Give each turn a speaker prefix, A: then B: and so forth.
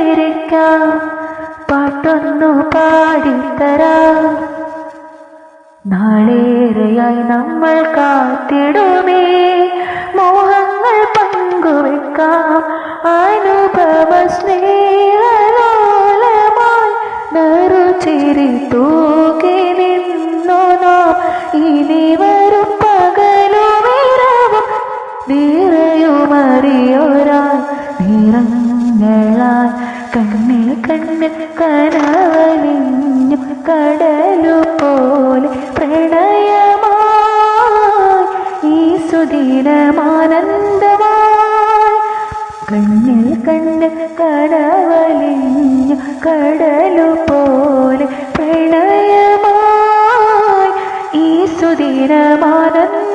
A: ചേർന്നിരിക്കാം, പാട്ടൊന്നു പാടിത്തരാം. നാളേറെയായി നമ്മൾ കാത്തിടുമേ, മോഹങ്ങൾ പങ്കുവെക്കാം. അനുഭവ സ്നേഹലോലമായി നറുചിരി തൂകി നിന്നു നാം. ഇനി വരും പകലുമിരവും നിറയുമറിയൊരാൾ നിറങ്ങളാൽ കണ്ണിൽ കണ്ണിൽ കനവലിഞ്ഞു കടലുപോലെ പ്രണയമായി ഈ സുദിനമാനന്ദമായി. കണ്ണിൽ കണ്ണിൽ കനവലിഞ്ഞു കടലുപോലെ പ്രണയമായി ഈ സുദിനമാനന്ദ